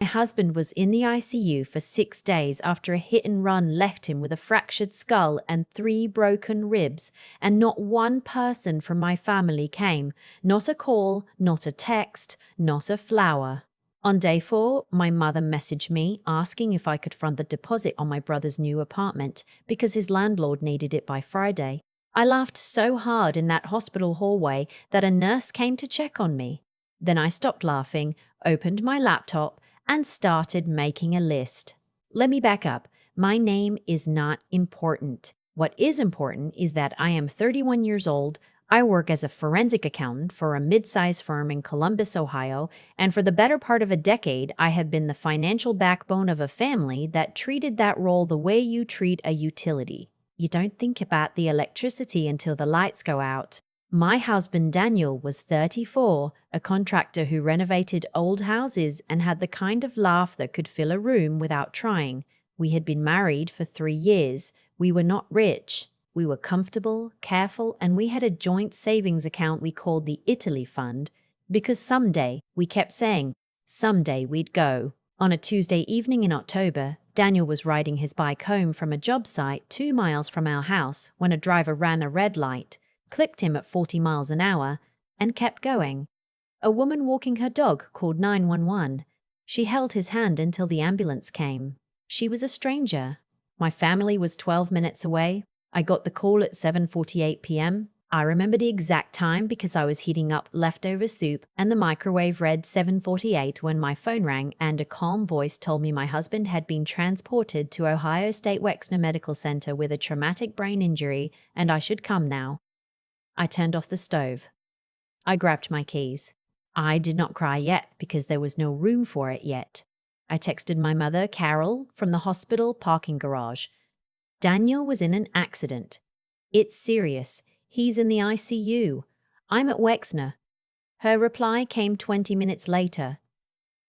My husband was in the ICU for 6 days after a hit and run left him with a fractured skull and 3 broken ribs, and not one person from my family came. Not a call, not a text, not a flower. On day 4, my mother messaged me asking if I could front the deposit on my brother's new apartment because his landlord needed it by Friday. I laughed so hard in that hospital hallway that a nurse came to check on me. Then I stopped laughing, opened my laptop, and started making a list. Let me back up. My name is not important. What is important is that I am 31 years old. I work as a forensic accountant for a mid-sized firm in Columbus, Ohio, and for the better part of a decade, I have been the financial backbone of a family that treated that role the way you treat a utility. You don't think about the electricity until the lights go out. My husband Daniel was 34, a contractor who renovated old houses and had the kind of laugh that could fill a room without trying. We had been married for 3 years. We were not rich. We were comfortable, careful, and we had a joint savings account we called the Italy Fund because someday, we kept saying, someday we'd go. On a Tuesday evening in October, Daniel was riding his bike home from a job site 2 miles from our house when a driver ran a red light, clipped him at 40 miles an hour, and kept going. A woman walking her dog called 911. She held his hand until the ambulance came. She was a stranger. My family was 12 minutes away. I got the call at 7:48 p.m. I remember the exact time because I was heating up leftover soup and the microwave read 7:48 when my phone rang and a calm voice told me my husband had been transported to Ohio State Wexner Medical Center with a traumatic brain injury and I should come now. I turned off the stove. I grabbed my keys. I did not cry yet because there was no room for it yet. I texted my mother, Carol, from the hospital parking garage. Daniel was in an accident. It's serious. He's in the ICU. I'm at Wexner. Her reply came 20 minutes later.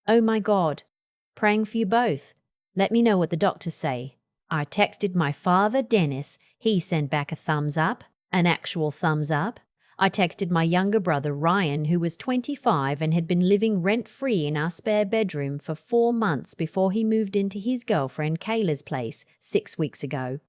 Oh my God. Praying for you both. Let me know what the doctors say. I texted my father, Dennis. He sent back a thumbs up, an actual thumbs up. I texted my younger brother, Ryan, who was 25 and had been living rent-free in our spare bedroom for 4 months before he moved into his girlfriend Kayla's place 6 weeks ago.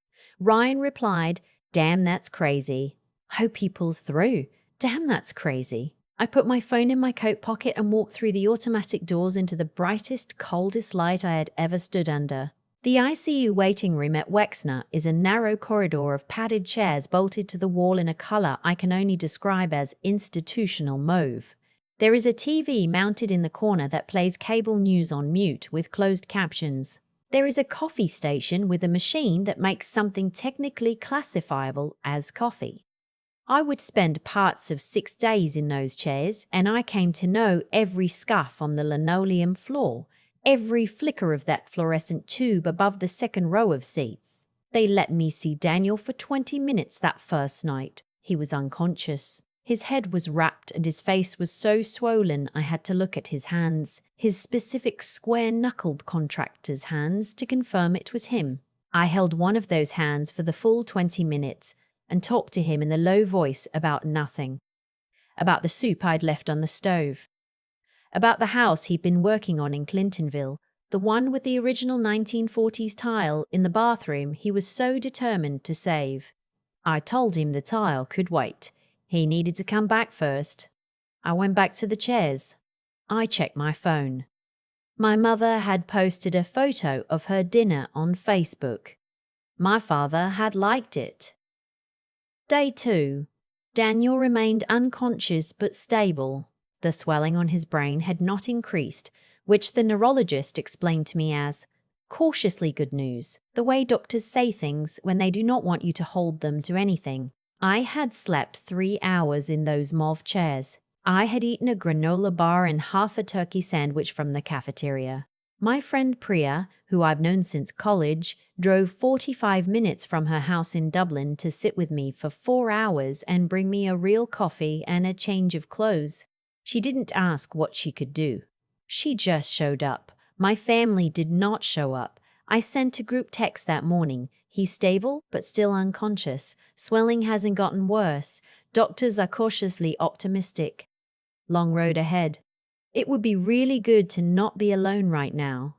Ryan replied, "Damn, that's crazy. Hope he pulls through. Damn, that's crazy." I put my phone in my coat pocket and walked through the automatic doors into the brightest, coldest light I had ever stood under. The ICU waiting room at Wexner is a narrow corridor of padded chairs bolted to the wall in a color I can only describe as institutional mauve. There is a TV mounted in the corner that plays cable news on mute with closed captions. There is a coffee station with a machine that makes something technically classifiable as coffee. I would spend parts of 6 days in those chairs, and I came to know every scuff on the linoleum floor, every flicker of that fluorescent tube above the second row of seats. They let me see Daniel for 20 minutes that first night. He was unconscious. His head was wrapped and his face was so swollen I had to look at his hands, his specific square-knuckled contractor's hands, to confirm it was him. I held one of those hands for the full 20 minutes and talked to him in a low voice about nothing. About the soup I'd left on the stove. About the house he'd been working on in Clintonville, the one with the original 1940s tile in the bathroom he was so determined to save. I told him the tile could wait. He needed to come back first. I went back to the chairs. I checked my phone. My mother had posted a photo of her dinner on Facebook. My father had liked it. Day 2. Daniel remained unconscious but stable. The swelling on his brain had not increased, which the neurologist explained to me as cautiously good news, the way doctors say things when they do not want you to hold them to anything. I had slept 3 hours in those mauve chairs. I had eaten a granola bar and half a turkey sandwich from the cafeteria. My friend Priya, who I've known since college, drove 45 minutes from her house in Dublin to sit with me for 4 hours and bring me a real coffee and a change of clothes. She didn't ask what she could do. She just showed up. My family did not show up. I sent a group text that morning. He's stable, but still unconscious. Swelling hasn't gotten worse. Doctors are cautiously optimistic. Long road ahead. It would be really good to not be alone right now.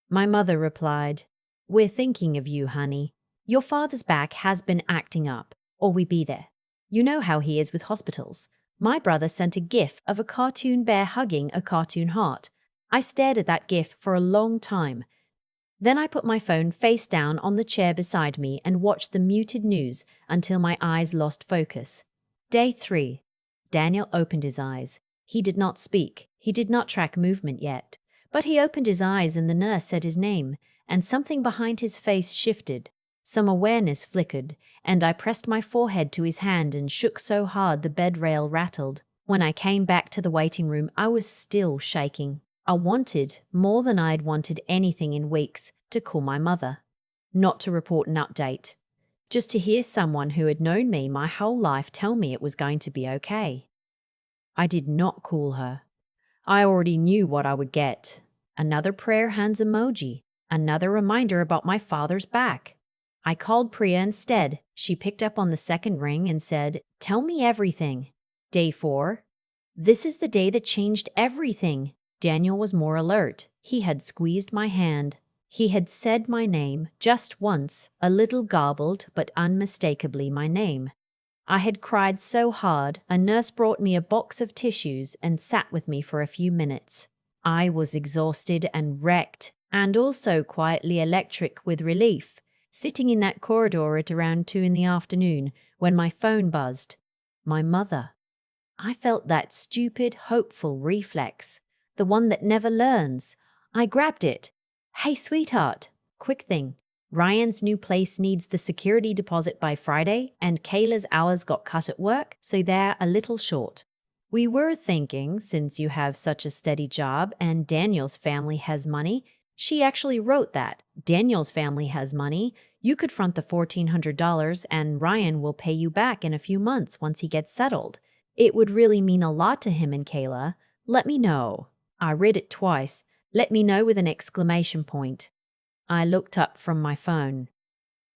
My mother replied, "We're thinking of you, honey. Your father's back has been acting up, or we be there. You know how he is with hospitals. My brother sent a gif of a cartoon bear hugging a cartoon heart. I stared at that gif for a long time. Then I put my phone face down on the chair beside me and watched the muted news until my eyes lost focus. Day 3. Daniel opened his eyes. He did not speak. He did not track movement yet. But he opened his eyes and the nurse said his name, and something behind his face shifted. Some awareness flickered, and I pressed my forehead to his hand and shook so hard the bed rail rattled. When I came back to the waiting room, I was still shaking. I wanted, more than I'd wanted anything in weeks, to call my mother. Not to report an update. Just to hear someone who had known me my whole life tell me it was going to be okay. I did not call her. I already knew what I would get. Another prayer hands emoji. Another reminder about my father's back. I called Priya instead. She picked up on the second ring and said, "Tell me everything." Day 4. This is the day that changed everything. Daniel was more alert. He had squeezed my hand. He had said my name just once, a little garbled but unmistakably my name. I had cried so hard, a nurse brought me a box of tissues and sat with me for a few minutes. I was exhausted and wrecked, and also quietly electric with relief, sitting in that corridor at around 2 in the afternoon when my phone buzzed. My mother. I felt that stupid, hopeful reflex, the one that never learns. I grabbed it. "Hey, sweetheart, quick thing. Ryan's new place needs the security deposit by Friday, and Kayla's hours got cut at work, so they're a little short. We were thinking, since you have such a steady job and Daniel's family has money," she actually wrote that, "Daniel's family has money, you could front the $1,400 and Ryan will pay you back in a few months once he gets settled. It would really mean a lot to him and Kayla. Let me know." I read it twice. Let me know with an exclamation point. I looked up from my phone.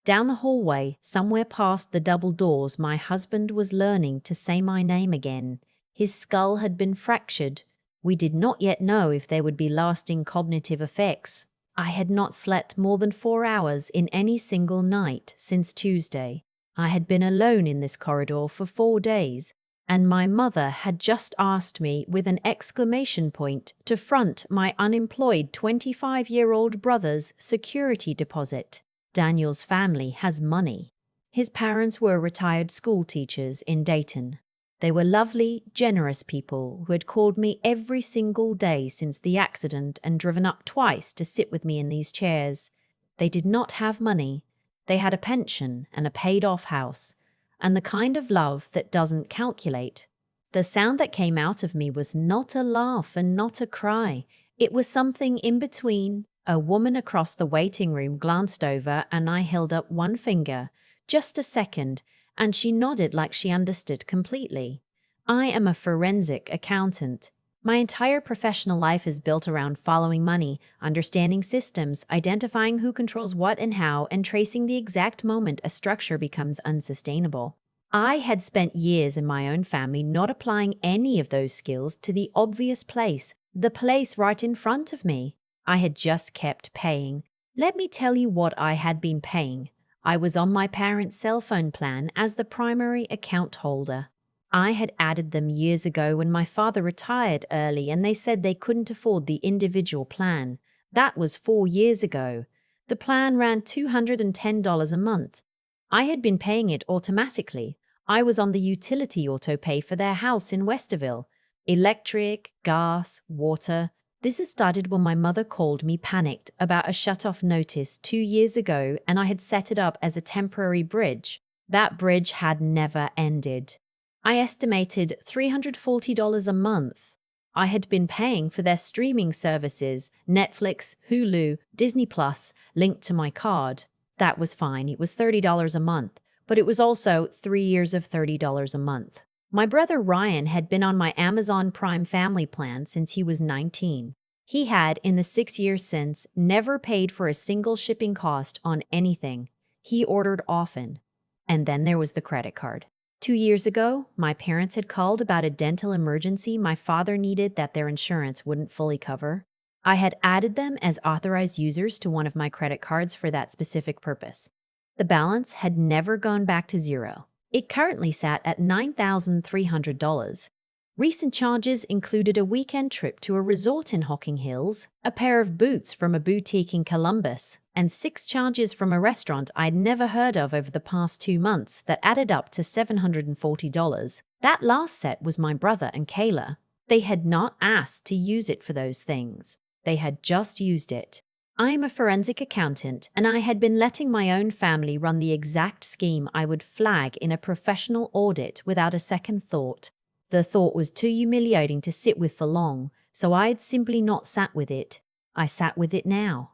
Down the hallway, somewhere past the double doors, my husband was learning to say my name again. His skull had been fractured. We did not yet know if there would be lasting cognitive effects. I had not slept more than 4 hours in any single night since Tuesday. I had been alone in this corridor for 4 days. And my mother had just asked me with an exclamation point to front my unemployed 25-year-old brother's security deposit. Daniel's family has money. His parents were retired school teachers in Dayton. They were lovely, generous people who had called me every single day since the accident and driven up twice to sit with me in these chairs. They did not have money. They had a pension and a paid-off house, and the kind of love that doesn't calculate. The sound that came out of me was not a laugh and not a cry. It was something in between. A woman across the waiting room glanced over and I held up one finger. Just a second, and she nodded like she understood completely. I am a forensic accountant. My entire professional life is built around following money, understanding systems, identifying who controls what and how, and tracing the exact moment a structure becomes unsustainable. I had spent years in my own family not applying any of those skills to the obvious place, the place right in front of me. I had just kept paying. Let me tell you what I had been paying. I was on my parents' cell phone plan as the primary account holder. I had added them years ago when my father retired early and they said they couldn't afford the individual plan. That was 4 years ago. The plan ran $210 a month. I had been paying it automatically. I was on the utility autopay for their house in Westerville. Electric, gas, water. This had started when my mother called me panicked about a shut-off notice 2 years ago and I had set it up as a temporary bridge. That bridge had never ended. I estimated $340 a month. I had been paying for their streaming services, Netflix, Hulu, Disney Plus, linked to my card. That was fine. It was $30 a month, but it was also 3 years of $30 a month. My brother Ryan had been on my Amazon Prime family plan since he was 19. He had, in the 6 years since, never paid for a single shipping cost on anything. He ordered often. And then there was the credit card. 2 years ago, my parents had called about a dental emergency my father needed that their insurance wouldn't fully cover. I had added them as authorized users to one of my credit cards for that specific purpose. The balance had never gone back to zero. It currently sat at $9,300. Recent charges included a weekend trip to a resort in Hocking Hills, a pair of boots from a boutique in Columbus, and 6 charges from a restaurant I'd never heard of over the past 2 months that added up to $740. That last set was my brother and Kayla. They had not asked to use it for those things. They had just used it. I am a forensic accountant, and I had been letting my own family run the exact scheme I would flag in a professional audit without a second thought. The thought was too humiliating to sit with for long, so I had simply not sat with it. I sat with it now.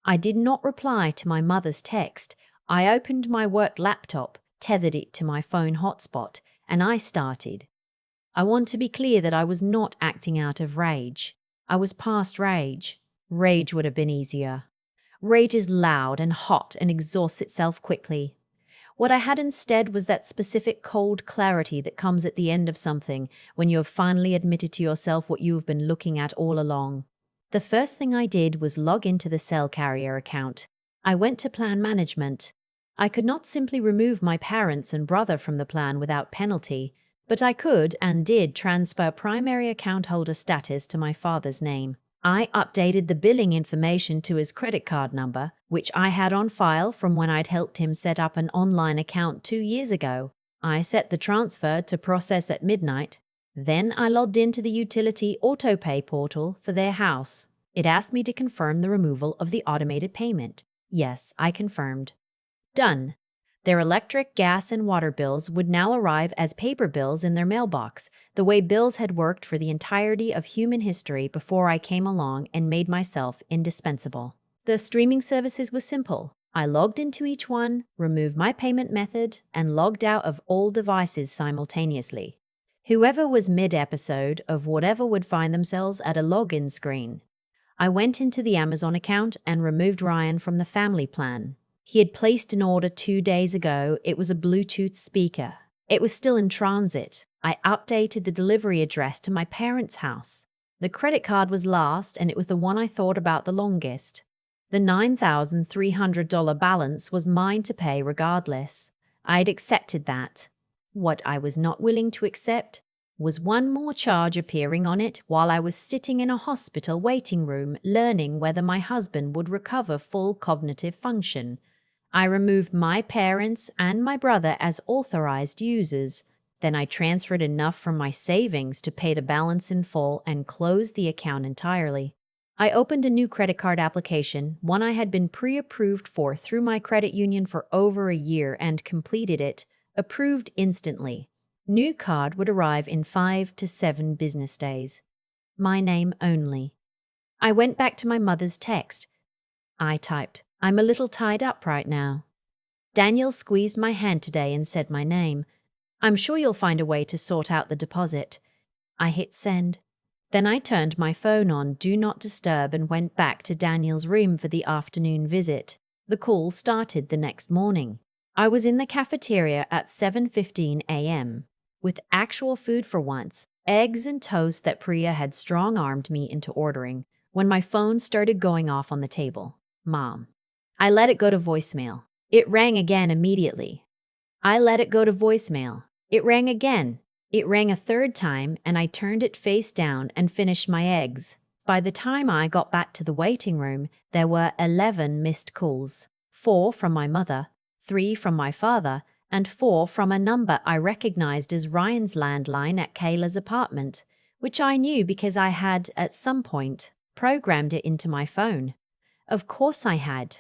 I did not reply to my mother's text. I opened my work laptop, tethered it to my phone hotspot, and I started. I want to be clear that I was not acting out of rage. I was past rage. Rage would have been easier. Rage is loud and hot and exhausts itself quickly. What I had instead was that specific cold clarity that comes at the end of something when you have finally admitted to yourself what you have been looking at all along. The first thing I did was log into the cell carrier account. I went to plan management. I could not simply remove my parents and brother from the plan without penalty, but I could and did transfer primary account holder status to my father's name. I updated the billing information to his credit card number, which I had on file from when I'd helped him set up an online account 2 years ago. I set the transfer to process at midnight. Then I logged into the utility autopay portal for their house. It asked me to confirm the removal of the automated payment. Yes, I confirmed. Done. Their electric, gas, and water bills would now arrive as paper bills in their mailbox, the way bills had worked for the entirety of human history before I came along and made myself indispensable. The streaming services were simple. I logged into each one, removed my payment method, and logged out of all devices simultaneously. Whoever was mid-episode of whatever would find themselves at a login screen. I went into the Amazon account and removed Ryan from the family plan. He had placed an order 2 days ago. It was a Bluetooth speaker. It was still in transit. I updated the delivery address to my parents' house. The credit card was last, and it was the one I thought about the longest. The $9,300 balance was mine to pay regardless. I'd accepted that. What I was not willing to accept was one more charge appearing on it while I was sitting in a hospital waiting room learning whether my husband would recover full cognitive function. I removed my parents and my brother as authorized users. Then I transferred enough from my savings to pay the balance in full and closed the account entirely. I opened a new credit card application, one I had been pre-approved for through my credit union for over a year, and completed it. Approved instantly. New card would arrive in 5 to 7 business days. My name only. I went back to my mother's text. I typed, "I'm a little tied up right now." Daniel squeezed my hand today and said my name. "I'm sure you'll find a way to sort out the deposit." I hit send. Then I turned my phone on Do Not Disturb and went back to Daniel's room for the afternoon visit. The call started the next morning. I was in the cafeteria at 7:15 a.m. with actual food for once, eggs and toast that Priya had strong-armed me into ordering, when my phone started going off on the table. Mom. I let it go to voicemail. It rang again immediately. I let it go to voicemail. It rang again. It rang a third time, and I turned it face down and finished my eggs. By the time I got back to the waiting room, there were 11 missed calls. 4 from my mother, 3 from my father, and 4 from a number I recognized as Ryan's landline at Kayla's apartment, which I knew because I had, at some point, programmed it into my phone. Of course I had.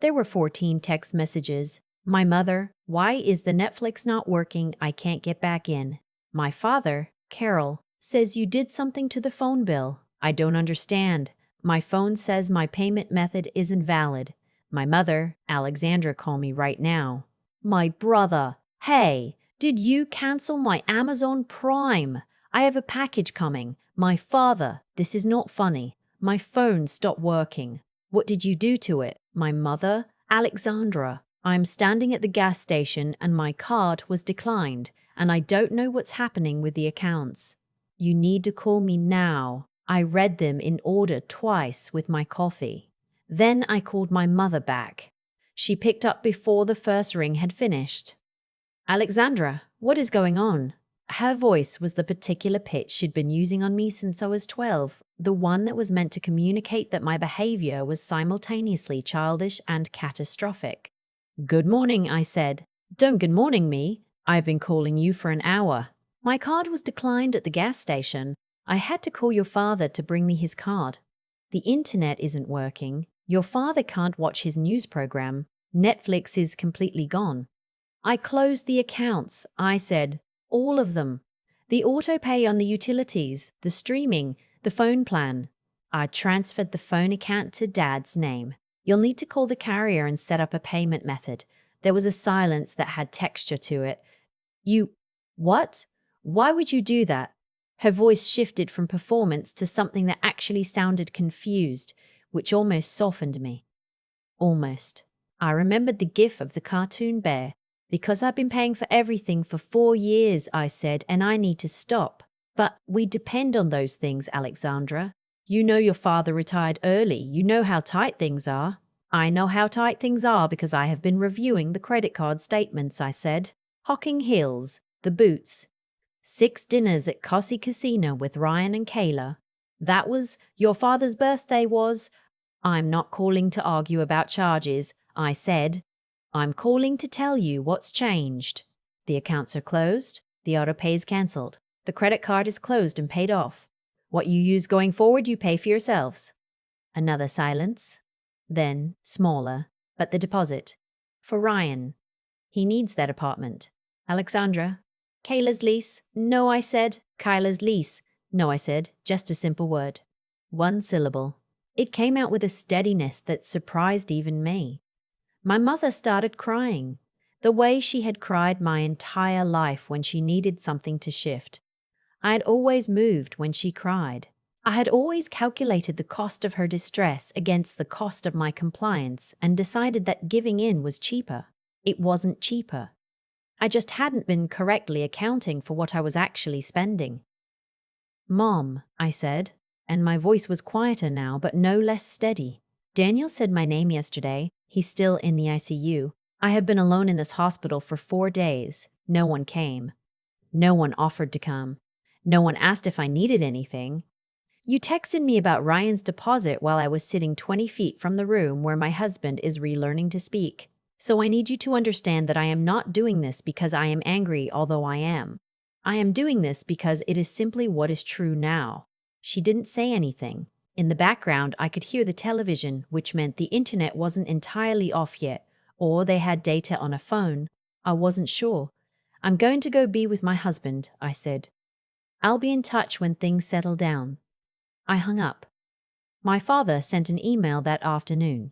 There were 14 text messages. My mother, "Why is the Netflix not working? I can't get back in." My father, Carol, says you did something to the phone bill. I don't understand. My phone says my payment method isn't valid. My mother, Alexandra, call me right now. My brother, "Hey, did you cancel my Amazon Prime? I have a package coming." My father, "This is not funny. My phone stopped working. What did you do to it?" My mother, Alexandra, "I'm standing at the gas station and my card was declined. and I don't know what's happening with the accounts. You need to call me now. I read them in order twice with my coffee. Then I called my mother back. She picked up before the first ring had finished. Alexandra, what is going on? Her voice was the particular pitch she'd been using on me since I was 12, the one that was meant to communicate that my behavior was simultaneously childish and catastrophic. Good morning, I said. Don't good morning me. I've been calling you for an hour. My card was declined at the gas station. I had to call your father to bring me his card. The internet isn't working. Your father can't watch his news program. Netflix is completely gone. I closed the accounts, I said. All of them. The autopay on the utilities, the streaming, the phone plan. I transferred the phone account to Dad's name. You'll need to call the carrier and set up a payment method. There was a silence that had texture to it. You… What? Why would you do that? Her voice shifted from performance to something that actually sounded confused, which almost softened me. Almost. I remembered the gif of the cartoon bear. Because I've been paying for everything for 4 years, I said, and I need to stop. But we depend on those things, Alexandra. You know your father retired early. You know how tight things are. I know how tight things are because I have been reviewing the credit card statements, I said. Hocking Hills, the boots. 6 dinners at Cossie Casino with Ryan and Kayla. That was, your father's birthday was. I'm not calling to argue about charges, I said. I'm calling to tell you what's changed. The accounts are closed. The autopay is cancelled. The credit card is closed and paid off. What you use going forward, you pay for yourselves. Another silence. Then, smaller, but the deposit. For Ryan. He needs that apartment. Alexandra. Kayla's lease. No, I said. Kyla's lease. No, I said. Just a simple word. 1 syllable. It came out with a steadiness that surprised even me. My mother started crying, the way she had cried my entire life when she needed something to shift. I had always moved when she cried. I had always calculated the cost of her distress against the cost of my compliance and decided that giving in was cheaper. It wasn't cheaper. I just hadn't been correctly accounting for what I was actually spending. Mom, I said, and my voice was quieter now but no less steady. Daniel said my name yesterday. He's still in the ICU. I have been alone in this hospital for 4 days. No one came. No one offered to come. No one asked if I needed anything. You texted me about Ryan's deposit while I was sitting 20 feet from the room where my husband is relearning to speak. So I need you to understand that I am not doing this because I am angry, although I am. I am doing this because it is simply what is true now. She didn't say anything. In the background, I could hear the television, which meant the internet wasn't entirely off yet, or they had data on a phone. I wasn't sure. I'm going to go be with my husband, I said. I'll be in touch when things settle down. I hung up. My father sent an email that afternoon.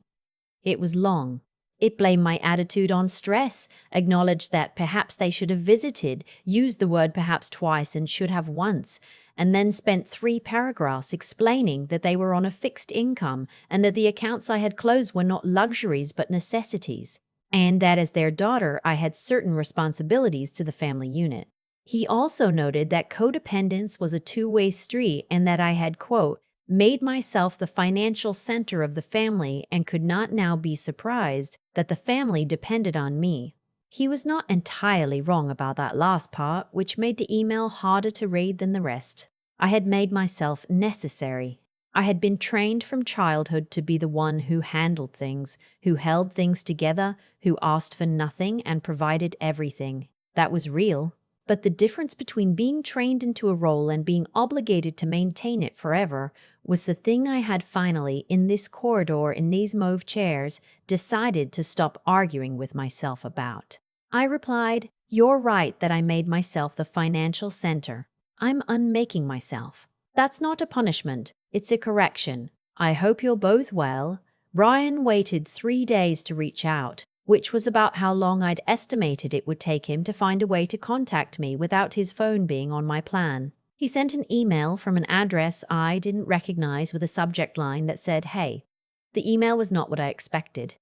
It was long. It blamed my attitude on stress, acknowledged that perhaps they should have visited, used the word perhaps twice and should have once, and then spent 3 paragraphs explaining that they were on a fixed income and that the accounts I had closed were not luxuries but necessities, and that as their daughter I had certain responsibilities to the family unit. He also noted that codependence was a two-way street and that I had, quote, made myself the financial center of the family and could not now be surprised that the family depended on me. He was not entirely wrong about that last part, which made the email harder to read than the rest. I had made myself necessary. I had been trained from childhood to be the one who handled things, who held things together, who asked for nothing and provided everything. That was real. But the difference between being trained into a role and being obligated to maintain it forever was the thing I had finally, in this corridor in these mauve chairs, decided to stop arguing with myself about. I replied, "You're right that I made myself the financial center. I'm unmaking myself. That's not a punishment. It's a correction. I hope you're both well." Brian waited 3 days to reach out, which was about how long I'd estimated it would take him to find a way to contact me without his phone being on my plan. He sent an email from an address I didn't recognize with a subject line that said, "Hey." The email was not what I expected.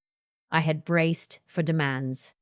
I had braced for demands.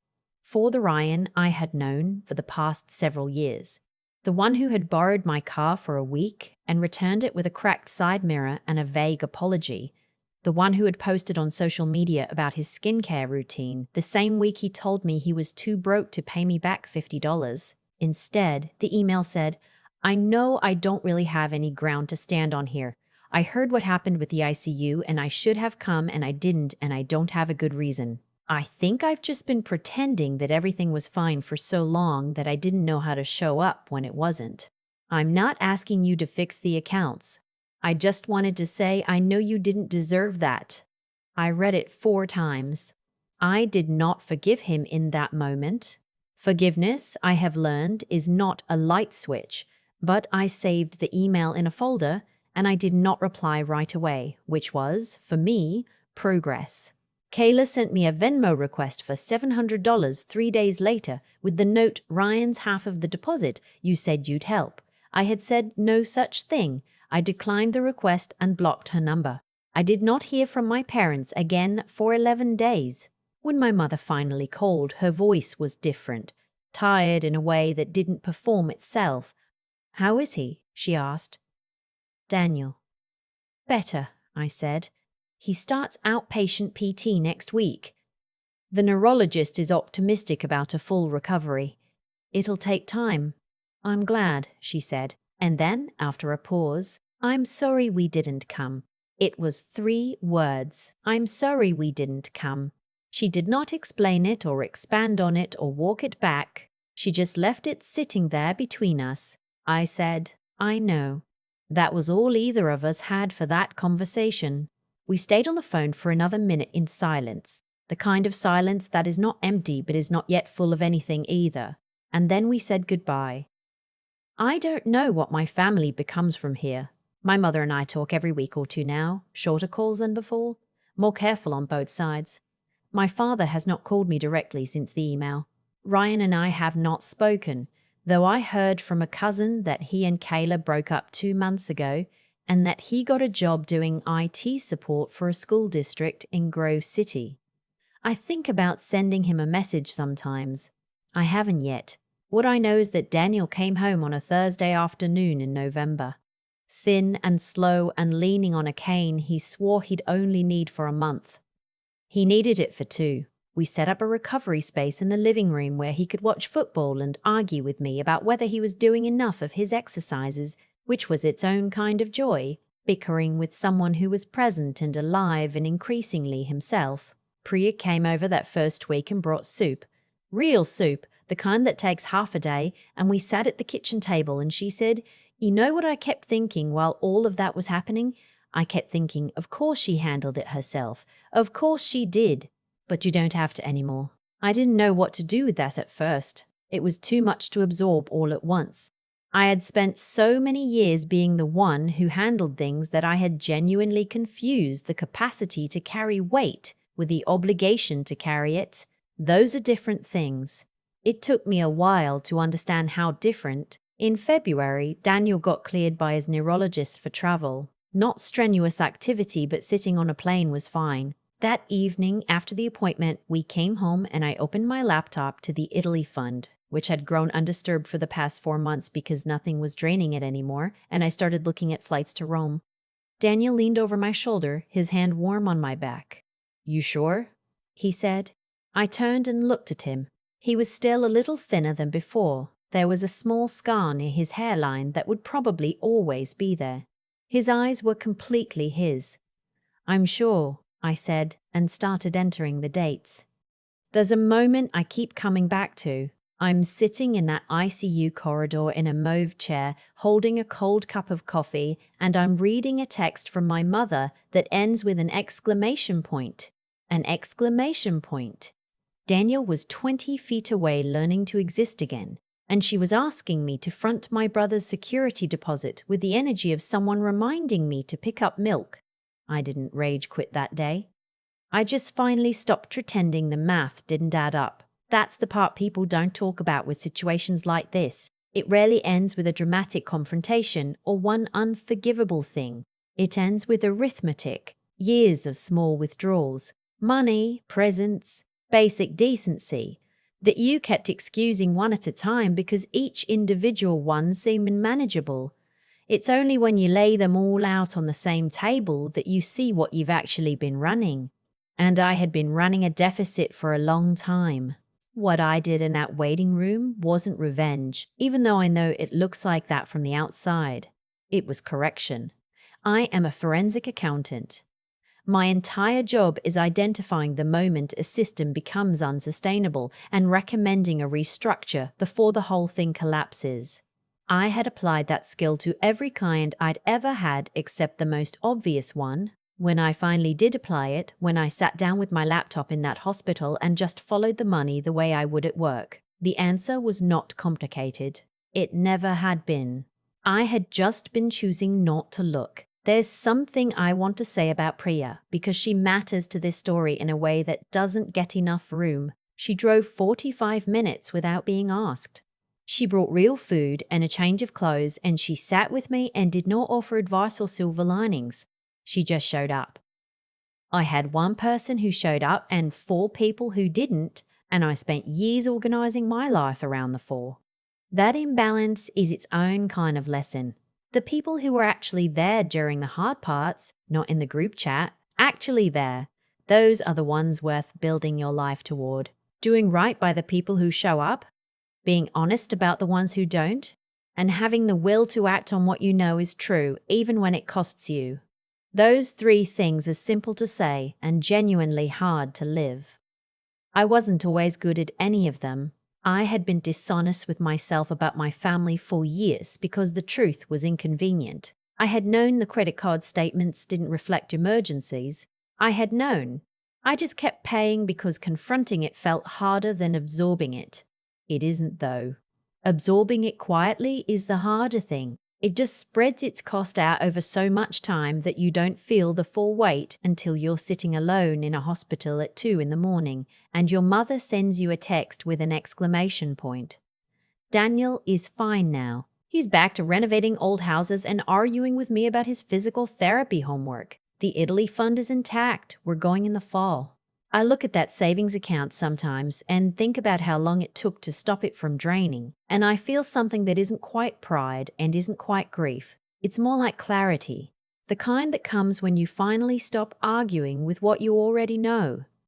For the Ryan I had known for the past several years. The one who had borrowed my car for a week and returned it with a cracked side mirror and a vague apology. The one who had posted on social media about his skincare routine the same week he told me he was too broke to pay me back $50. Instead, the email said, "I know I don't really have any ground to stand on here. I heard what happened with the ICU and I should have come and I didn't and I don't have a good reason. I think I've just been pretending that everything was fine for so long that I didn't know how to show up when it wasn't. I'm not asking you to fix the accounts. I just wanted to say I know you didn't deserve that." I read it 4 times. I did not forgive him in that moment. Forgiveness, I have learned, is not a light switch, but I saved the email in a folder and I did not reply right away, which was, for me, progress. Kayla sent me a Venmo request for $700 3 days later with the note, "Ryan's half of the deposit. You said you'd help." I had said no such thing. I declined the request and blocked her number. I did not hear from my parents again for 11 days. When my mother finally called, her voice was different, tired in a way that didn't perform itself. "How is he?" she asked. "Daniel." "Better," I said. "He starts outpatient PT next week. The neurologist is optimistic about a full recovery. It'll take time." "I'm glad," she said. And then, after a pause, "I'm sorry we didn't come." It was 3 words. "I'm sorry we didn't come." She did not explain it or expand on it or walk it back. She just left it sitting there between us. I said, "I know." That was all either of us had for that conversation. We stayed on the phone for another minute in silence, the kind of silence that is not empty but is not yet full of anything either. And then we said goodbye. I don't know what my family becomes from here. My mother and I talk every week or 2 now, shorter calls than before, more careful on both sides. My father has not called me directly since the email. Ryan and I have not spoken, though I heard from a cousin that he and Kayla broke up 2 months ago and that he got a job doing IT support for a school district in Grove City. I think about sending him a message sometimes. I haven't yet. What I know is that Daniel came home on a Thursday afternoon in November. Thin and slow and leaning on a cane he swore he'd only need for a month. He needed it for 2. We set up a recovery space in the living room where he could watch football and argue with me about whether he was doing enough of his exercises, which was its own kind of joy, bickering with someone who was present and alive and increasingly himself. Priya came over that first week and brought soup. Real soup, the kind that takes half a day, and we sat at the kitchen table and she said, "You know what I kept thinking while all of that was happening? I kept thinking, of course she handled it herself. Of course she did. But you don't have to anymore." I didn't know what to do with that at first. It was too much to absorb all at once. I had spent so many years being the one who handled things that I had genuinely confused the capacity to carry weight with the obligation to carry it. Those are different things. It took me a while to understand how different. In February, Daniel got cleared by his neurologist for travel. Not strenuous activity, but sitting on a plane was fine. That evening, after the appointment, we came home and I opened my laptop to the Italy fund, which had grown undisturbed for the past 4 months because nothing was draining it anymore, and I started looking at flights to Rome. Daniel leaned over my shoulder, his hand warm on my back. "You sure?" he said. I turned and looked at him. He was still a little thinner than before. There was a small scar near his hairline that would probably always be there. His eyes were completely his. "I'm sure," I said, and started entering the dates. There's a moment I keep coming back to. I'm sitting in that ICU corridor in a mauve chair, holding a cold cup of coffee, and I'm reading a text from my mother that ends with an exclamation point. An exclamation point. Daniel was 20 feet away learning to exist again, and she was asking me to front my brother's security deposit with the energy of someone reminding me to pick up milk. I didn't rage quit that day. I just finally stopped pretending the math didn't add up. That's the part people don't talk about with situations like this. It rarely ends with a dramatic confrontation or one unforgivable thing. It ends with arithmetic, years of small withdrawals, money, presents, basic decency. That you kept excusing one at a time because each individual one seemed manageable. It's only when you lay them all out on the same table that you see what you've actually been running. And I had been running a deficit for a long time. What I did in that waiting room wasn't revenge, even though I know it looks like that from the outside. It was correction. I am a forensic accountant. My entire job is identifying the moment a system becomes unsustainable and recommending a restructure before the whole thing collapses. I had applied that skill to every client I'd ever had except the most obvious one. When I finally did apply it, when I sat down with my laptop in that hospital and just followed the money the way I would at work, the answer was not complicated. It never had been. I had just been choosing not to look. There's something I want to say about Priya because she matters to this story in a way that doesn't get enough room. She drove 45 minutes without being asked. She brought real food and a change of clothes, and she sat with me and did not offer advice or silver linings. She just showed up. I had one person who showed up and 4 people who didn't, and I spent years organizing my life around the 4. That imbalance is its own kind of lesson. The people who were actually there during the hard parts, not in the group chat, actually there, those are the ones worth building your life toward. Doing right by the people who show up, being honest about the ones who don't, and having the will to act on what you know is true, even when it costs you. Those 3 things are simple to say and genuinely hard to live. I wasn't always good at any of them. I had been dishonest with myself about my family for years because the truth was inconvenient. I had known the credit card statements didn't reflect emergencies. I had known. I just kept paying because confronting it felt harder than absorbing it. It isn't, though. Absorbing it quietly is the harder thing. It just spreads its cost out over so much time that you don't feel the full weight until you're sitting alone in a hospital at 2 in the morning and your mother sends you a text with an exclamation point. Daniel is fine now. He's back to renovating old houses and arguing with me about his physical therapy homework. The Italy fund is intact. We're going in the fall. I look at that savings account sometimes and think about how long it took to stop it from draining, and I feel something that isn't quite pride and isn't quite grief. It's more like clarity, the kind that comes when you finally stop arguing with what you already know.